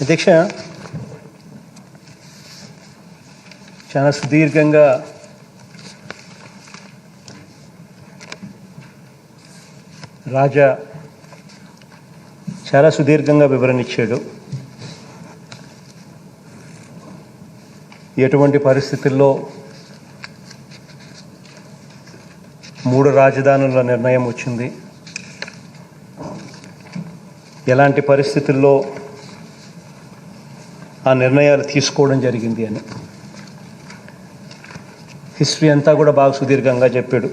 అధ్యక్ష, చాలా సుదీర్ఘంగా రాజా చాలా సుదీర్ఘంగా వివరణ ఇచ్చాడు. ఎటువంటి పరిస్థితుల్లో 3 రాజధానుల నిర్ణయం వచ్చింది, ఎలాంటి పరిస్థితుల్లో ఆ నిర్ణయాలు తీసుకోవడం జరిగింది అని హిస్టరీ అంతా కూడా బాగా సుదీర్ఘంగా చెప్పాడు.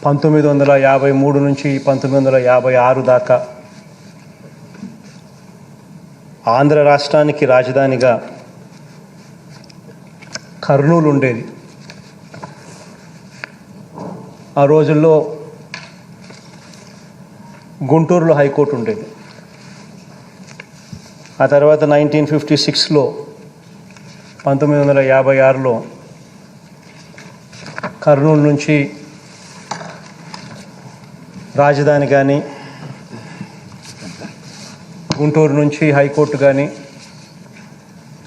1953 నుంచి 1956 దాకా ఆంధ్ర రాష్ట్రానికి రాజధానిగా కర్నూలు ఉండేది. ఆ రోజుల్లో గుంటూరులో హైకోర్టు ఉండేది. ఆ తర్వాత 1956లో 1956లో కర్నూలు నుంచి రాజధాని కానీ గుంటూరు నుంచి హైకోర్టు కానీ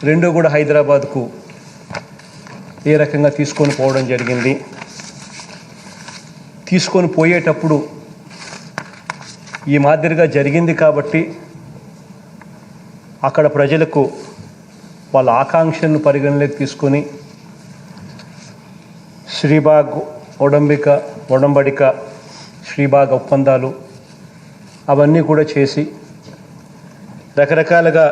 రెండూ కూడా హైదరాబాద్కు ఏ రకంగా తీసుకొని పోవడం జరిగింది. తీసుకొని పోయేటప్పుడు ఈ మాదిరిగా జరిగింది కాబట్టి అక్కడ ప్రజలకు వాళ్ళ ఆకాంక్షలను పరిగణలోకి తీసుకొని శ్రీబాగ్ ఒడంబడిక శ్రీబాగ్ ఒప్పందాలు అవన్నీ కూడా చేసి రకరకాలుగా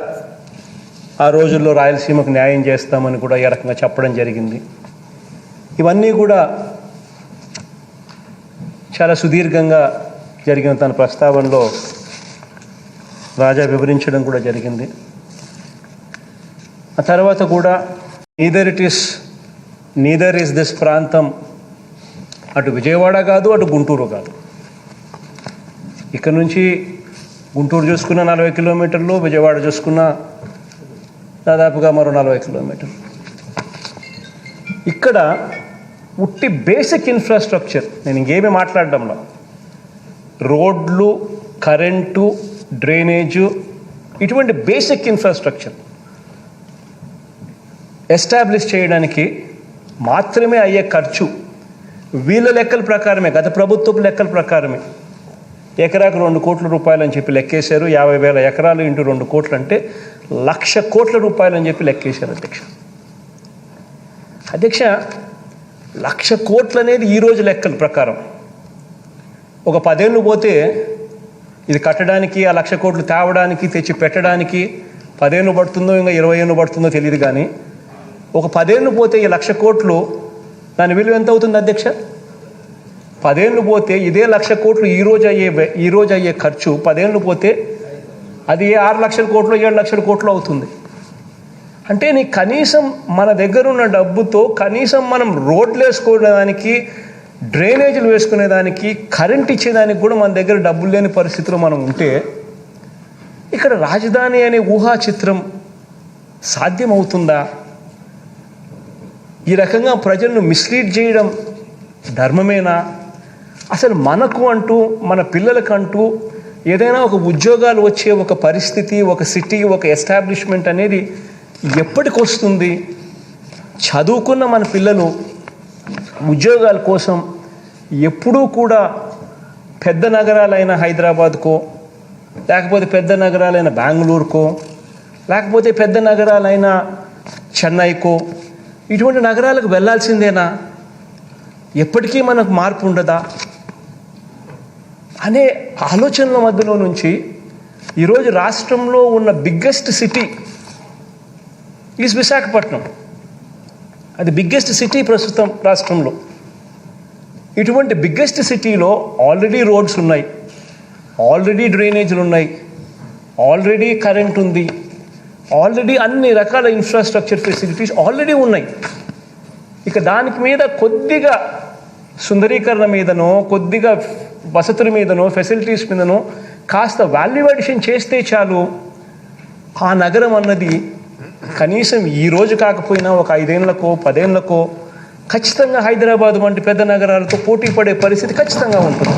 ఆ రోజుల్లో రాయలసీమకు న్యాయం చేస్తామని కూడా ఏ రకంగా చెప్పడం జరిగింది. ఇవన్నీ కూడా చాలా సుదీర్ఘంగా జరిగిన తన ప్రస్తావనలో రాజా వివరించడం కూడా జరిగింది. ఆ తర్వాత కూడా నీదర్ ఇస్ దిస్ ప్రాంతం అటు విజయవాడ కాదు, అటు గుంటూరు కాదు. ఇక్కడ నుంచి గుంటూరు చూసుకున్న 40 కిలోమీటర్లు, విజయవాడ చూసుకున్న దాదాపుగా మరో 40 కిలోమీటర్లు. ఇక్కడ ఉట్టి బేసిక్ ఇన్ఫ్రాస్ట్రక్చర్, నేను ఇంకేమీ మాట్లాడడంలో, రోడ్లు, కరెంటు, డ్రైనేజు, ఇటువంటి బేసిక్ ఇన్ఫ్రాస్ట్రక్చర్ ఎస్టాబ్లిష్ చేయడానికి మాత్రమే అయ్యే ఖర్చు వీళ్ళ లెక్కల ప్రకారమే, గత ప్రభుత్వపు లెక్కల ప్రకారమే ఎకరాకు 2 కోట్ల రూపాయలు అని చెప్పి లెక్కేశారు. 50,000 ఎకరాలు ఇంటూ 2 కోట్లు అంటే 1,00,000 కోట్ల రూపాయలు అని చెప్పి లెక్కేశారు. అధ్యక్ష 1,00,000 కోట్లు అనేది ఈరోజు లెక్కల ప్రకారం ఒక 10 ఏళ్ళు పోతే ఇది కట్టడానికి, ఆ 1,00,000 కోట్లు తేవడానికి, తెచ్చి పెట్టడానికి 10 ఏళ్ళు పడుతుందో ఇంకా 20 ఏళ్ళు పడుతుందో తెలియదు. కానీ ఒక 10 ఏళ్ళు పోతే ఈ 1,00,000 కోట్లు దాని విలువ ఎంత అవుతుంది అధ్యక్ష? 10 ఏళ్ళు పోతే ఇదే 1,00,000 కోట్లు ఈరోజు అయ్యే ఖర్చు 10 ఏళ్ళు పోతే అది 6 లక్షల కోట్లు, 7 లక్షల కోట్లు అవుతుంది. అంటే నీ కనీసం మన దగ్గర ఉన్న డబ్బుతో కనీసం మనం రోడ్లు వేసుకోవడానికి, డ్రైనేజీలు వేసుకునేదానికి, కరెంట్ ఇచ్చేదానికి కూడా మన దగ్గర డబ్బులు లేని పరిస్థితిలో మనం ఉంటే ఇక్కడ రాజధాని అనే ఊహా చిత్రం సాధ్యమవుతుందా? ఈ రకంగా ప్రజలను మిస్లీడ్ చేయడం ధర్మమేనా? అసలు మనకు అంటూ, మన పిల్లలకంటూ ఏదైనా ఒక ఉద్యోగాలు వచ్చే ఒక పరిస్థితి, ఒక సిటీ, ఒక ఎస్టాబ్లిష్మెంట్ అనేది ఎప్పటికి వస్తుంది? చదువుకున్న మన పిల్లలు ఉద్యోగాల కోసం ఎప్పుడూ కూడా పెద్ద నగరాలైన హైదరాబాద్కో, లేకపోతే పెద్ద నగరాలైన బెంగళూరుకో, లేకపోతే పెద్ద నగరాలైన చెన్నైకో, ఇటువంటి నగరాలకు వెళ్ళాల్సిందేనా? ఎప్పటికీ మనకు మార్పు ఉండదా అనే ఆలోచనల మధ్యలో నుంచి ఈరోజు రాష్ట్రంలో ఉన్న బిగ్గెస్ట్ సిటీ ఈజ్ విశాఖపట్నం. అది బిగ్గెస్ట్ సిటీ ప్రస్తుతం రాష్ట్రంలో. ఇటువంటి బిగ్గెస్ట్ సిటీలో ఆల్రెడీ రోడ్స్ ఉన్నాయి, ఆల్రెడీ డ్రైనేజీలు ఉన్నాయి, ఆల్రెడీ కరెంట్ ఉంది, ఆల్రెడీ అన్ని రకాల ఇన్ఫ్రాస్ట్రక్చర్ ఫెసిలిటీస్ ఆల్రెడీ ఉన్నాయి. ఇక దానికి మీద కొద్దిగా సుందరీకరణ మీదనో, కొద్దిగా వసతుల మీదనో, ఫెసిలిటీస్ మీదనో కాస్త వాల్యూ అడిషన్ చేస్తే చాలు ఆ నగరం అన్నది కనీసం ఈరోజు కాకపోయినా ఒక 5 ఏళ్లకో 10 ఏళ్లకో ఖచ్చితంగా హైదరాబాద్ వంటి పెద్ద నగరాలతో పోటీ పడే పరిస్థితి ఖచ్చితంగా ఉంటుంది.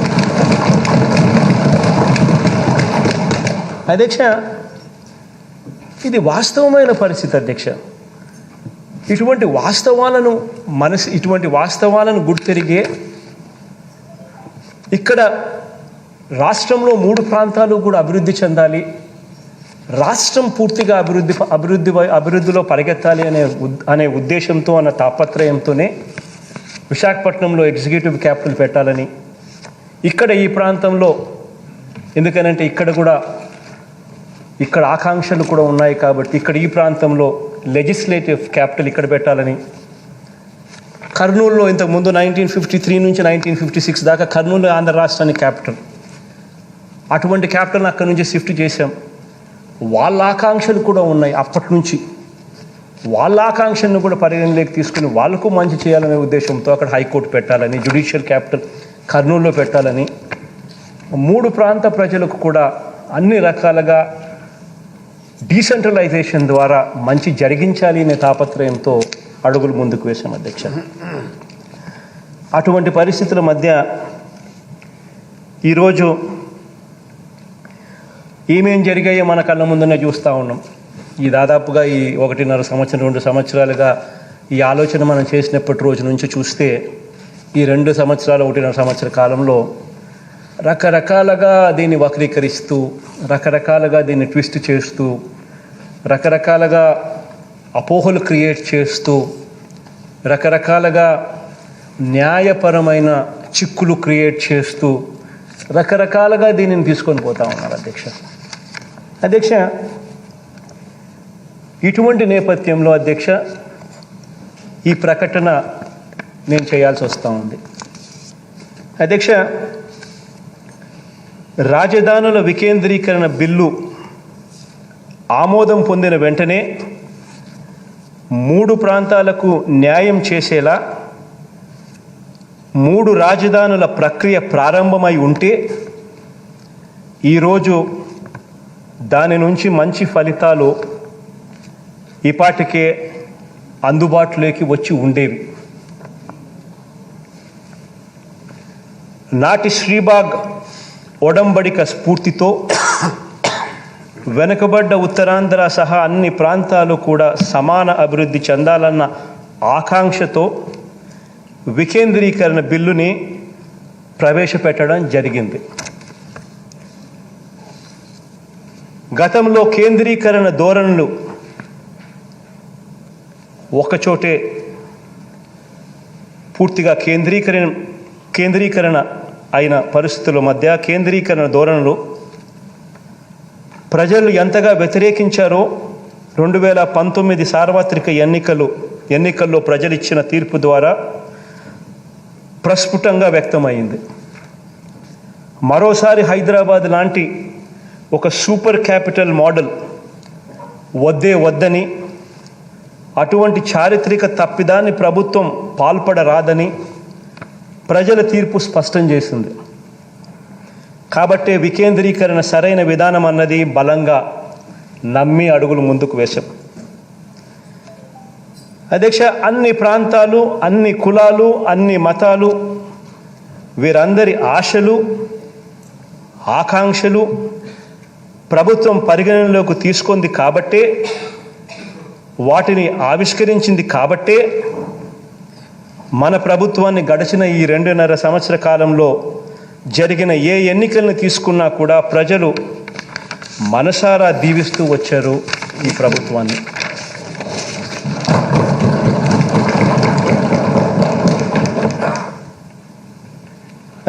అధ్యక్ష, ఇది వాస్తవమైన పరిస్థితి అధ్యక్ష. ఇటువంటి వాస్తవాలను గుర్తెరిగే ఇక్కడ రాష్ట్రంలో 3 ప్రాంతాలు కూడా అభివృద్ధి చెందాలి, రాష్ట్రం పూర్తిగా అభివృద్ధిలో పరిగెత్తాలి అనే ఉద్దేశంతో, అన్న తాపత్రయంతోనే విశాఖపట్నంలో ఎగ్జిక్యూటివ్ క్యాపిటల్ పెట్టాలని, ఇక్కడ ఈ ప్రాంతంలో, ఎందుకనంటే ఇక్కడ ఆకాంక్షలు కూడా ఉన్నాయి కాబట్టి ఇక్కడ ఈ ప్రాంతంలో లెజిస్లేటివ్ క్యాపిటల్ ఇక్కడ పెట్టాలని, కర్నూలులో ఇంతకుముందు 1953 నుంచి 1956 దాకా కర్నూలు ఆంధ్ర రాష్ట్రానికి క్యాపిటల్, అటువంటి క్యాపిటల్ని అక్కడి నుంచి షిఫ్ట్ చేశాం. వాళ్ళ ఆకాంక్షలు కూడా ఉన్నాయి, అప్పటి నుంచి వాళ్ళ ఆకాంక్షలను కూడా పరిగణలోకి తీసుకుని వాళ్ళకు మంచి చేయాలనే ఉద్దేశంతో అక్కడ హైకోర్టు పెట్టాలని, జ్యుడిషియల్ క్యాపిటల్ కర్నూలులో పెట్టాలని, 3 ప్రాంత ప్రజలకు కూడా అన్ని రకాలుగా డీసెంట్రలైజేషన్ ద్వారా మంచి జరిగించాలి అనే తాపత్రయంతో అడుగులు ముందుకు వేశాం అధ్యక్ష. అటువంటి పరిస్థితుల మధ్య ఈరోజు ఏమేం జరిగాయో మన కళ్ళ ముందునే చూస్తూ ఉన్నాం. ఈ దాదాపుగా ఈ 1.5 సంవత్సరం 2 సంవత్సరాలుగా ఈ ఆలోచన మనం చేసినప్పటి రోజు నుంచి చూస్తే ఈ 2 సంవత్సరాలు 1.5 సంవత్సర కాలంలో రకరకాలుగా దీన్ని వక్రీకరిస్తూ, రకరకాలుగా దీన్ని ట్విస్ట్ చేస్తూ, రకరకాలుగా అపోహలు క్రియేట్ చేస్తూ, రకరకాలుగా న్యాయపరమైన చిక్కులు క్రియేట్ చేస్తూ రకరకాలుగా దీనిని తీసుకొని పోతా ఉన్నారు అధ్యక్ష. ఇటువంటి నేపథ్యంలో అధ్యక్ష ఈ ప్రకటన నేను చేయాల్సి వస్తూ ఉంది అధ్యక్ష. రాజధానుల వికేంద్రీకరణ బిల్లు ఆమోదం పొందిన వెంటనే 3 ప్రాంతాలకు న్యాయం చేసేలా 3 రాజధానుల ప్రక్రియ ప్రారంభమై ఉంటే ఈరోజు దాని నుంచి మంచి ఫలితాలు ఈపాటికే అందుబాటులోకి వచ్చి ఉండేవి. నాటి శ్రీబాగ్ ఒడంబడిక స్ఫూర్తితో వెనుకబడ్డ ఉత్తరాంధ్ర సహా అన్ని ప్రాంతాలు కూడా సమాన అభివృద్ధి చెందాలన్న ఆకాంక్షతో వికేంద్రీకరణ బిల్లుని ప్రవేశపెట్టడం జరిగింది. గతంలో కేంద్రీకరణ ధోరణులు ఒకచోటే పూర్తిగా కేంద్రీకరణ అయిన పరిస్థితుల మధ్య కేంద్రీకరణ ధోరణులు ప్రజలు ఎంతగా వ్యతిరేకించారో 2019 సార్వత్రిక ఎన్నికల్లో ప్రజలు ఇచ్చిన తీర్పు ద్వారా ప్రస్ఫుటంగా వ్యక్తమైంది. మరోసారి హైదరాబాద్ లాంటి ఒక సూపర్ క్యాపిటల్ మోడల్ వద్దని, అటువంటి చారిత్రక తప్పిదాన్ని ప్రభుత్వం పాల్పడరాదని ప్రజల తీర్పు స్పష్టం చేసింది. కాబట్టే వికేంద్రీకరణ సరైన విధానం అన్నది బలంగా నమ్మి అడుగులు ముందుకు వేశాం అధ్యక్ష. అన్ని ప్రాంతాలు, అన్ని కులాలు, అన్ని మతాలు, వీరందరి ఆశలు, ఆకాంక్షలు ప్రభుత్వం పరిగణనలోకి తీసుకుంది కాబట్టే, వాటిని ఆవిష్కరించింది కాబట్టే మన ప్రభుత్వాన్ని గడిచిన ఈ 2.5 సంవత్సర కాలంలో జరిగిన ఏ ఎన్నికలను తీసుకున్నా కూడా ప్రజలు మనసారా దీవిస్తూ వచ్చారు ఈ ప్రభుత్వాన్ని.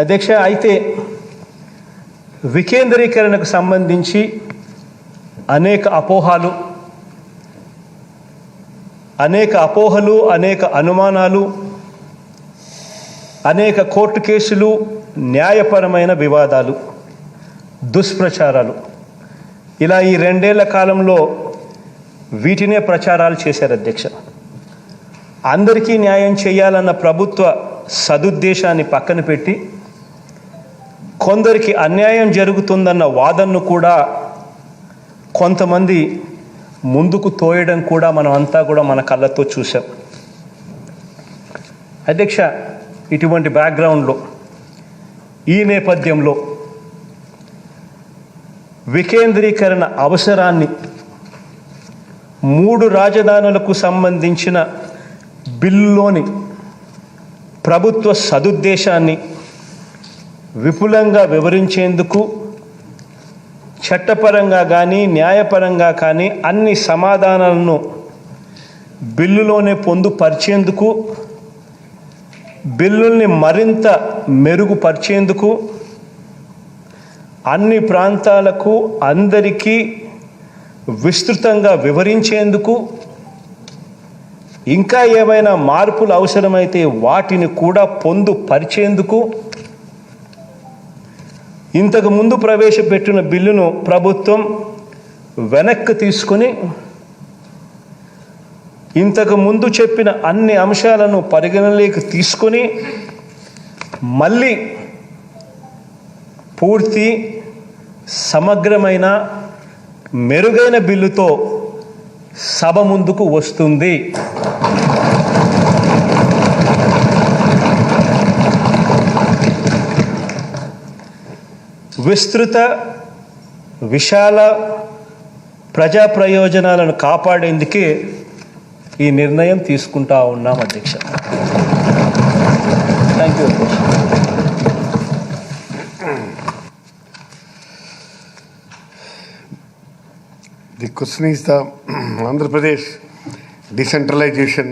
అధ్యక్ష, అయితే వికేంద్రీకరణకు సంబంధించి అనేక అపోహలు, అనేక అనుమానాలు, అనేక కోర్టు కేసులు, న్యాయపరమైన వివాదాలు, దుష్ప్రచారాలు, ఇలా ఈ 2 ఏళ్ల కాలంలో వీటినే ప్రచారాలు చేశారు అధ్యక్ష. అందరికీ న్యాయం చేయాలన్న ప్రభుత్వ సదుద్దేశాన్ని పక్కన పెట్టి కొందరికి అన్యాయం జరుగుతుందన్న వాదనను కూడా కొంతమంది ముందుకు తోయడం కూడా మనం అంతా కూడా మన కళ్ళతో చూసాం అధ్యక్ష. ఇటువంటి బ్యాక్గ్రౌండ్లో, ఈ నేపథ్యంలో వికేంద్రీకరణ అవసరాన్ని, 3 రాజధానులకు సంబంధించిన బిల్లులోని ప్రభుత్వ సదుద్దేశాన్ని విపులంగా వివరించేందుకు, చట్టపరంగా కానీ న్యాయపరంగా కానీ అన్ని సమాధానాలను బిల్లులోనే పొందుపరిచేందుకు, బిల్లుల్ని మరింత మెరుగుపరిచేందుకు, అన్ని ప్రాంతాలకు అందరికీ విస్తృతంగా వివరించేందుకు, ఇంకా ఏమైనా మార్పులు అవసరమైతే వాటిని కూడా పొందుపరిచేందుకు ఇంతకు ముందు ప్రవేశపెట్టిన బిల్లును ప్రభుత్వం వెనక్కి తీసుకుని ఇంతకు ముందు చెప్పిన అన్ని అంశాలను పరిగణలోకి తీసుకొని మళ్ళీ పూర్తి సమగ్రమైన మెరుగైన బిల్లుతో సభ ముందుకు వస్తుంది. విస్తృత విశాల ప్రజా ప్రయోజనాలను కాపాడేందుకే ఈ నిర్ణయం తీసుకుంటా ఉన్నాం అధ్యక్ష. Thank you. The question is the Andhra Pradesh Decentralization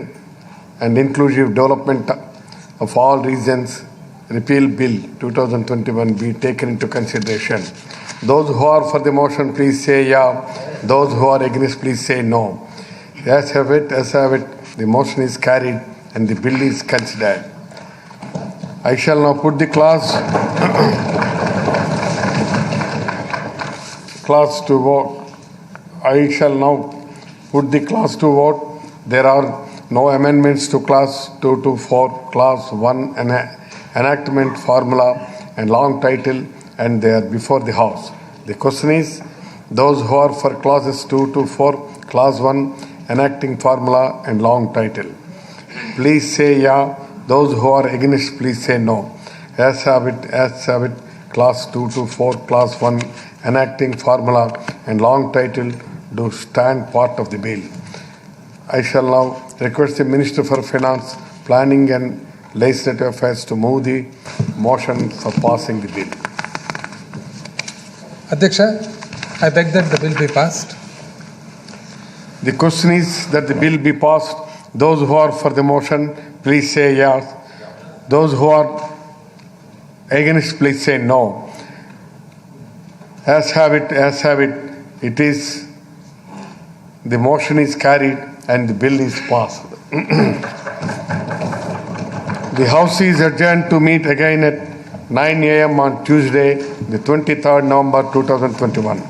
and Inclusive Development of All Regions Repeal Bill 2021 be taken into consideration. Those who are for the motion, please say yeah. Those who are against, please say no. As have it, the motion is carried and the bill is considered. I shall now put the clause to vote. I shall now put the clause to vote. There are no amendments to clause 2 to 4, clause 1 enactment formula and long title, and they are before the House. The question is, those who are for clauses 2 to 4, clause 1 enacting formula and long title, please say yeah. Those who are against, please say no. As have it, clause 2 to 4, clause 1 enacting formula and long title do stand part of the bill. I shall now request the Minister for Finance, Planning and Legislative Affairs to move the motion for passing the bill. Adhyaksha, I beg that the bill be passed. The question is that the bill be passed. Those who are for the motion, please say yes. Those who are against, please say no. As have it, it is, the motion is carried and the bill is passed. The House is adjourned to meet again at 9 a.m. on Tuesday, the 23rd November 2021.